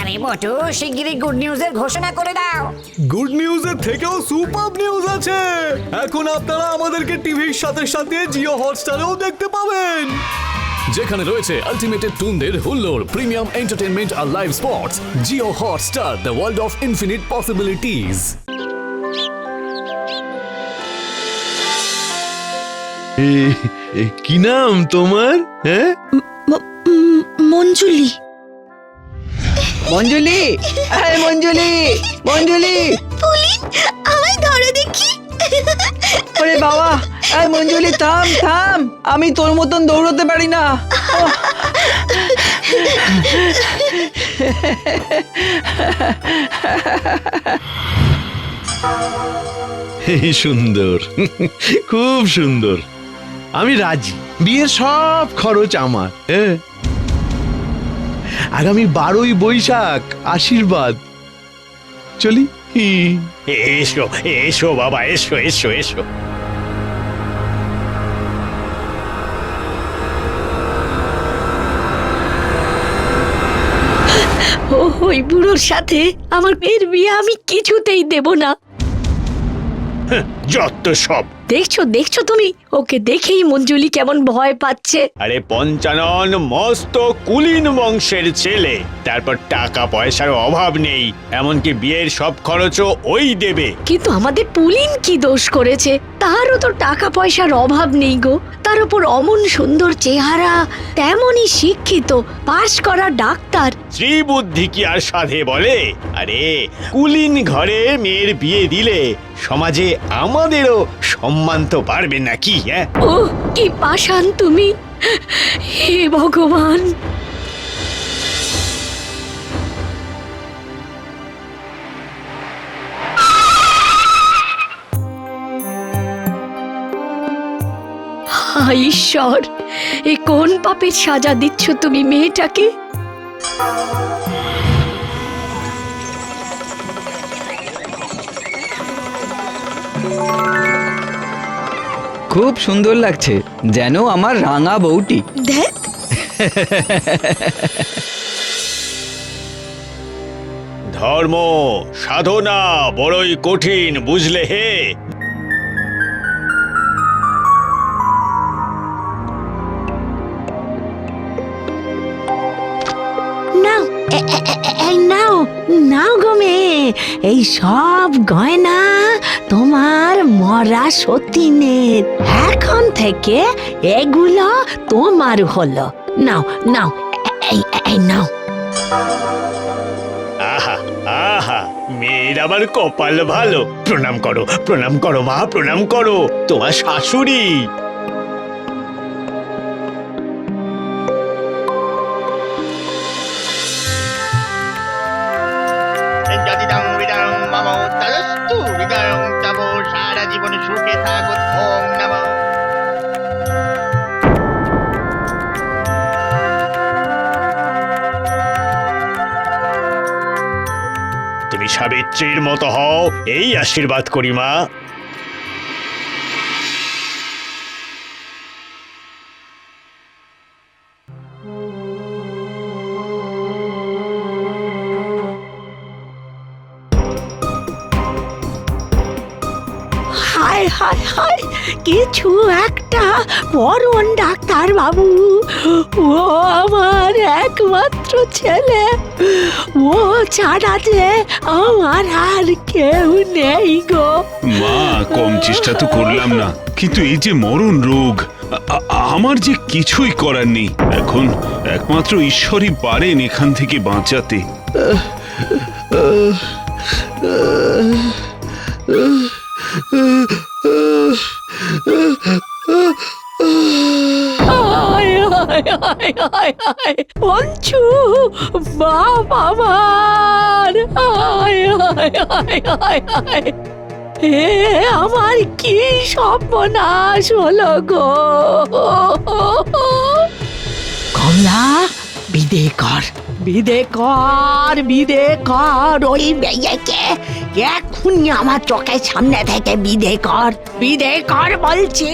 আরে বটু, শিগগিরই গুড নিউজের ঘোষণা করে দাও। গুড নিউজের থেকেও সুপার নিউজ আছে। এখন আপনারা আমাদেরকে টিভির সাথে সাথে জিও হটস্টারেও দেখতে পাবেন, যেখানে রয়েছে আলটিমেটেড টুনদের হুল্লোড়, প্রিমিয়াম এন্টারটেইনমেন্ট আর live sports. Jio hotstar, the world of infinite possibilities. কি নাম তোমার? হ্যাঁ, মঞ্জুলি। মঞ্জুলি, এই মঞ্জুলি, মঞ্জুলি, পুলিন, আমায় ধরো দেখি। ওরে বাবা, এই মঞ্জুলি থাম থাম, আমি তোর মতন দৌড়তে পারি না। এই সুন্দর, খুব সুন্দর। আমি রাজি, বিয়ের সব খরচ আমার। হ্যাঁ, আগামী 12ই বৈশাখ, আশীর্বাদ। চলি। এসো এসো বাবা, এসো এসো এসো। ওই বুড়োর সাথে আমার মেয়ের বিয়ে আমি কিছুতেই দেব না। যত সব। দেখছো দেখছো তুমি, ওকে দেখেই মঞ্জুলি কেমন ভয় পাচ্ছে। আরে পঞ্চানন মস্ত কুলীন বংশের ছেলে, তারপর টাকা পয়সার অভাব নেই, এমনকি বিয়ের সব খরচও ওই দেবে। কিন্তু আমাদের পুলিন কি দোষ করেছে? তারও তো টাকা পয়সার অভাব নেই গো। তার উপর অমন সুন্দর চেহারা, তেমনই শিক্ষিত, পাশ করা ডাক্তার। শ্রী বুদ্ধি কি আর সাধে বলে? আরে কুলীন ঘরে মেয়ের বিয়ে দিলে সমাজে আমাদেরও সম্মান তো পারবে নাকি? হ্যাঁ, ও কি পাষাণ তুমি! হে ভগবান! হায় ঈশ্বর, এ কোন পাপের সাজা দিচ্ছ তুমি মেয়েটাকে? খুব সুন্দর লাগছে, যেন আমার রাঙা বউটি। দেখ, ধর্ম সাধনা বড়ই কঠিন, বুঝলে হে। নাও, নাও নাও গো মেয়ে, এই সব গয়না তোমার মরা সতীনের। এখন থেকে এগুলো তোমার হলো। নাও নাও, এই নাও। আহা আহা, মেয়ের আবার কপাল ভালো। প্রণাম করো, প্রণাম করো মা, প্রণাম করো, তোমার শাশুড়ি। সারা জীবনে সুখে থাকো। ওম নমঃ। তুমি সাবিত্রীর মতো হও, এই আশীর্বাদ করি মা। হায় হায় হায়, কিছু একটা বরণ ডাক্তার বাবু। ও আমার একমাত্র ছেলে, ও ছাড়া যে আমার আর কেউ নেই গো। মা, কম চেষ্টা তো করলাম না, কিন্তু এই যে মরণ রোগ, আমার যে কিছুই করার নেই। এখন একমাত্র ঈশ্বরই পারেন এখান থেকে বাঁচাতে। পঞ্চু, বাপ আমার, এ আমার কি সর্বনাশ হলো গো। কমলা, বিদে কর, বিদে কর, বিদে কর ওই মেয়েকে এক্ষুনি আমার চোখের সামনে থেকে বিদে কর, বিদে কর বলছি।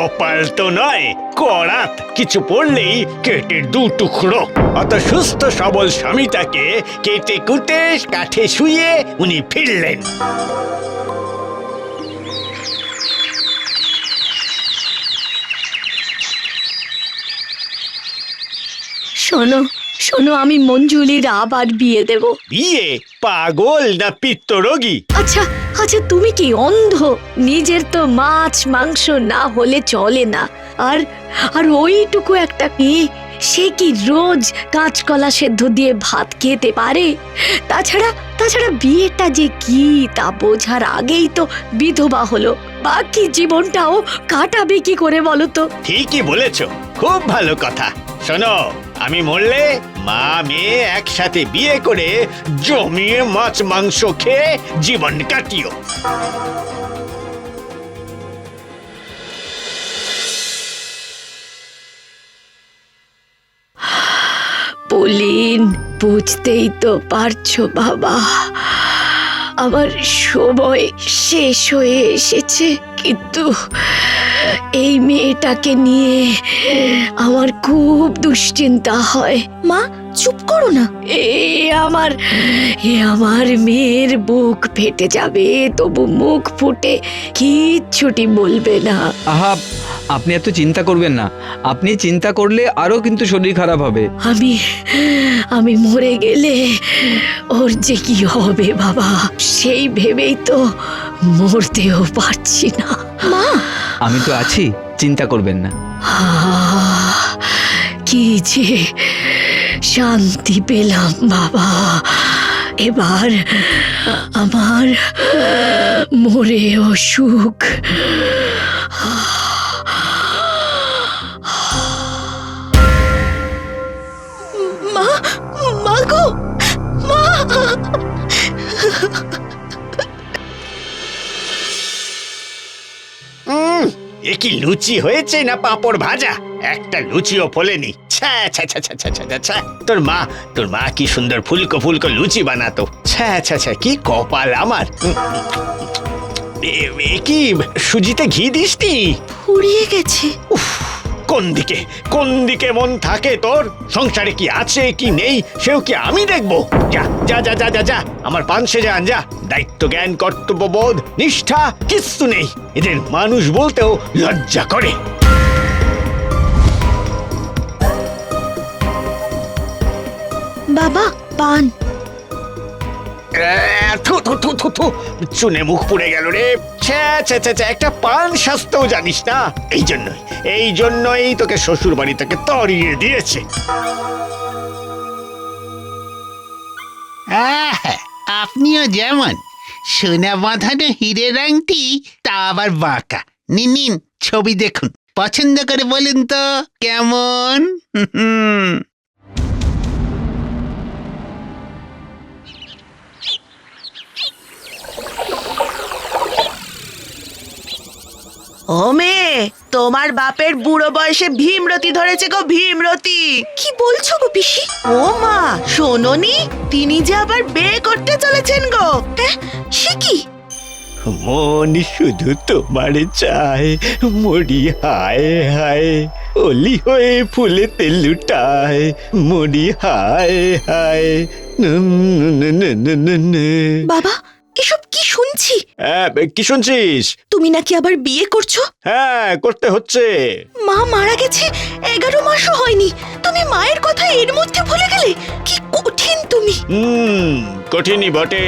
কপাল তো নয়, করাত। কিছু পড়লেই কেটে দু টুকরো। অত সুস্থ সবল স্বামীটাকে কেটে কুটে কাঠে শুয়ে উনি ফিরলেন। শোনো শোনো, আমি মঞ্জুলির আবার বিয়ে দেব। বিয়ে? পাগল না পিত্তরোগী? আচ্ছা আচ্ছা, তুমি কি অন্ধ? নিজের তো মাছ মাংস না হলে চলে না, আর আর ওইটুকু একটা মেয়ে, সে কি রোজ কাঁচকলা সেদ্ধ দিয়ে ভাত খেতে পারে? তাছাড়া তাছাড়া বিয়েটা যে কি তা বোঝার আগেই তো বিধবা হলো, বাকি জীবনটাও কাটাবে কি করে বলো তো? ঠিকই বলেছ, খুব ভালো কথা। শোনো, আমি মরলে মা মেয়ে একসাথে বিয়ে করে জমিয়ে মাছ মাংস খেয়ে জীবন কাটিও। পুলিন, বুঝতেই তো পারছো বাবা, আমার সময় শেষ হয়ে এসেছে, কিন্তু এই মেয়েটাকে নিয়ে আমার খুব দুশ্চিন্তা হয়। মা চুপ করো না, এ আমার মেয়ের বুক ফেটে যাবে, তবু মুখ ফুটে কিচ্ছুটি বলবে না। আহা, আপনি এত চিন্তা করবেন না। আপনি চিন্তা করলে আরো কিন্তু শরীর খারাপ হবে। আমি মরে গেলে ওর যে কি হবে বাবা, সেই ভেবেই তো মরতেও পারছি না। মা, আমি তো আছি, চিন্তা করবেন না। কি যে শান্তি পেলাম বাবা, এবার আমার মরেও সুখ। মা, মা গো, মা। এ কি লুচি হয়েছে না পাঁপড় ভাজা? একটা লুচিও ফোলেনি। ছ্যা ছ্যা ছ্যা ছ্যা ছ্যা ছ্যা ছ্যা। তোর মা কি সুন্দর ফুলকো ফুলকো লুচি বানাতো। ছ্যা ছ্যা ছ্যা, কি কপাল আমার। এ কি সুজিতে ঘি দিসনি? ফুরিয়ে গেছে। কোন দিকে মন থাকে তোর? সংসারে কি আছে কি নেই সেও কি আমি দেখবো? যা যা যা যা যা যা, আমার পান সেজে আন যা। দায়িত্ব জ্ঞান কর্তব্যবোধ নিষ্ঠা কিচ্ছু নেই এদের, মানুষ বলতেও লজ্জা করে। বাবা, পান। চুনে মুখ পুড়ে গেল রে। একটা পান শাস্তেও জানিস না। এই জন্যই তোকে শ্বশুর বাড়ি থেকে তরিয়ে দিয়েছে। আপনিও যেমন সোনা বাঁধানো হীরের আংটি, তা আবার বাঁকা। নিন নিন, ছবি দেখুন, পছন্দ করে বলুন তো কেমন। ও মেয়ে, তোমার বাপের বুড়ো বয়সে ভীমরতি ধরেছে গো, ভীমরতি। কি বলছো গো পিসি? ও মা, শোনোনি? তিনি যে আবার বিয়ে করতে চলেছেন গো। সে কি? মন শুধু তোমার চায়, মরি হায় হায়, অলি হয়ে ফুলেতে লুটায়, মরি হায় হায়। বাবা, এসব কি শুনছি? কি শুনছিস? তুমি নাকি আবার বিয়ে করছো? হ্যাঁ, করতে হচ্ছে। মা মারা গেছে 11 মাসও হয়নি, তুমি মায়ের কথা এর মধ্যে ভুলে গেলে? কি কঠিন তুমি। কঠিনই বটে,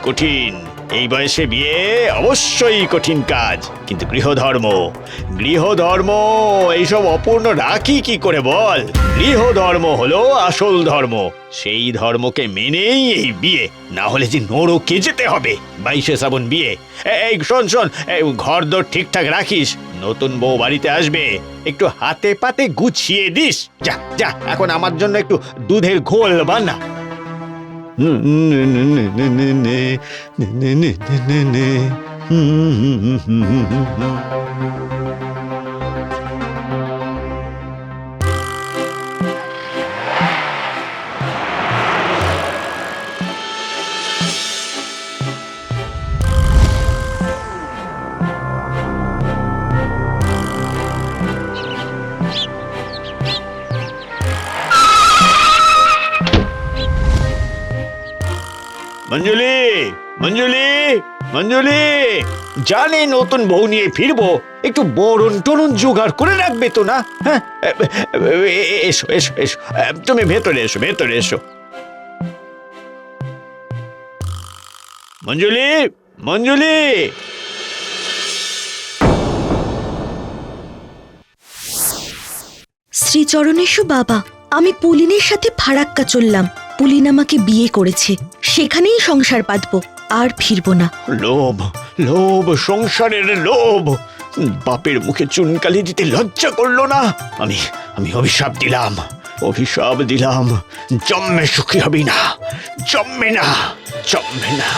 কঠিন। এই বয়সে বিয়ে অবশ্যই কঠিন কাজ, কিন্তু গৃহধর্ম এইসব অপূর্ণ রাখি কি করে বল? গৃহধর্ম হলো আসল ধর্ম, সেই ধর্মকে মেনেই এই বিয়ে, না হলে যে নরকে যেতে হবে। 22শে শ্রাবণ বিয়ে। এই শোন, ঘর দর ঠিকঠাক রাখিস, নতুন বউ বাড়িতে আসবে, একটু হাতে পাতে গুছিয়ে দিস। যা যা, এখন আমার জন্য একটু দুধের ঘোল বানা। মঞ্জুলি, মঞ্জুলি, মঞ্জুলি, জানি নতুন বউ নিয়ে ফিরবো, একটু বরণ টরণ জোগাড় করে রাখবে তো না? হ্যাঁ, এসো এসো এসো, তুমি ভেতরে এসো, ভেতরে এসো। মঞ্জুলি, মঞ্জুলি। শ্রীচরণেশু বাবা, আমি পুলিনের সাথে ফারাক্কা চললাম। পুলিন আমাকে বিয়ে করেছে, সেখানেই সংসার পাতবো, আর ফিরবো না। লোভ, লোভ, সংসারের লোভ। বাপের মুখে চুনকালি দিতে লজ্জা করলো না? আমি অভিশাপ দিলাম, অভিশাপ দিলাম, জন্মে সুখী হবি না, জন্মে না, জন্মে না।